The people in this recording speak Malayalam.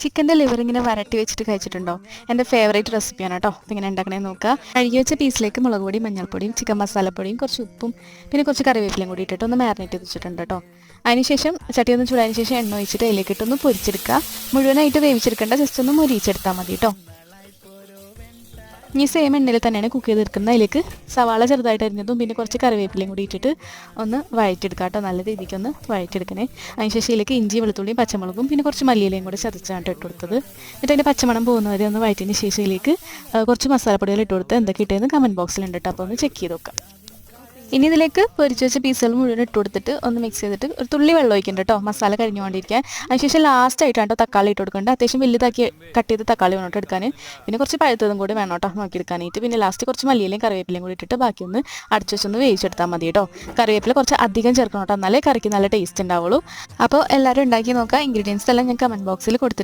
ചിക്കൻ്റെ ലിവർ ഇങ്ങനെ വരട്ടി വെച്ചിട്ട് കഴിച്ചിട്ടുണ്ടോ? എൻ്റെ ഫേവറേറ്റ് റെസിപ്പിയാണ് കേട്ടോ. അപ്പോൾ ഇങ്ങനെ ഉണ്ടാക്കണേന്ന് നോക്കുക. കഴുകി വെച്ച പീസിലേക്ക് മുളക് പൊടിയും മഞ്ഞൾപ്പൊടിയും ചിക്കൻ മസാലപ്പൊടിയും കുറച്ച് ഉപ്പും പിന്നെ കുറച്ച് കറിവേപ്പിലയും കൂടി ഇട്ടിട്ട് ഒന്ന് മാരിനേറ്റ് ചെയ്ത് വെച്ചിട്ടുണ്ട് കേട്ടോ. അതിനുശേഷം ചട്ടി ഒന്ന് ചൂടായതിനു ശേഷം എണ്ണ ഒഴിച്ചിട്ട് അതിലേക്കിട്ടൊന്ന് പൊരിച്ചെടുക്കുക. മുഴുവനായിട്ട് വേവിച്ചെടുക്കേണ്ട, ജസ്റ്റ് ഒന്ന് മൊരിയിച്ചെടുത്താൽ മതി കേട്ടോ. ഇനി സെയിം എണ്ണയിൽ തന്നെയാണ് കുക്ക് ചെയ്തെടുക്കുന്നത്. അതിലേക്ക് സവാള ചെറുതായിട്ട് അരിഞ്ഞതും പിന്നെ കുറച്ച് കറിവേപ്പിലയും കൂടി ഇട്ടിട്ട് ഒന്ന് വഴറ്റിയെടുക്കാം കേട്ടോ. നല്ല രീതിക്കൊന്ന് വഴറ്റിയെടുക്കണേ. അതിനുശേഷം ഇതിലേക്ക് ഇഞ്ചി വെളുത്തുള്ളിയും പച്ചമുളകും പിന്നെ കുറച്ച് മല്ലിയിലയും കൂടി ചതച്ചാണ് ഇട്ട് കൊടുത്തത്. എന്നിട്ട് അതിൻ്റെ പച്ചമണം പോകുന്നവരെ ഒന്ന് വഴറ്റിയതിന് ശേഷം ഇതിലേക്ക് കുറച്ച് മസാലപ്പൊടികൾ ഇട്ട് കൊടുത്ത് എന്തൊക്കെ ഇട്ടതെന്ന് കമൻറ്റ് ബോക്സിലുണ്ട് കേട്ടോ. അപ്പോൾ ഒന്ന് ചെക്ക് ചെയ്ത് നോക്കാം. ഇനി ഇതിലേക്ക് പൊരിച്ച് വെച്ച പീസുകൾ മുഴുവൻ ഇട്ട് കൊടുത്തിട്ട് ഒന്ന് മിക്സ് ചെയ്തിട്ട് ഒരു തുള്ളി വെള്ളം ഒഴിക്കുന്നുണ്ട് കേട്ടോ, മസാല കഴിഞ്ഞുകൊണ്ടിരിക്കാൻ. അതിനുശേഷം ലാസ്റ്റ് ആയിട്ടാണ് കേട്ടോ തക്കാളി ഇട്ട് കൊടുക്കേണ്ടത്. അത്യാവശ്യം വലുതാക്കി കട്ട് ചെയ്ത് തക്കാളി വേണം എടുക്കാൻ. പിന്നെ കുറച്ച് പഴുത്തതും കൂടി വേണം കേട്ടോ നോക്കിയെടുക്കാനായിട്ട്. പിന്നെ ലാസ്റ്റ് കുറച്ച് മല്ലിയിലയും കറിവേപ്പിലയും കൂടി ഇട്ടിട്ട് ബാക്കി ഒന്ന് അടച്ചു വെച്ചൊന്ന് വേവിച്ചെടുത്താൽ മതി കേട്ടോ. കറിവേപ്പില കുറച്ച് അധികം ചേർക്കണം കേട്ടോ, എന്നാലേ കറിക്ക് നല്ല ടേസ്റ്റ് ഉണ്ടാവുള്ളൂ. അപ്പോൾ എല്ലാവരും ഉണ്ടാക്കി നോക്കുക. ഇൻഗ്രീഡിയൻസ് എല്ലാം ഞാൻ കമൻറ്റ് ബോക്സിൽ കൊടുത്തിട്ടുണ്ട്.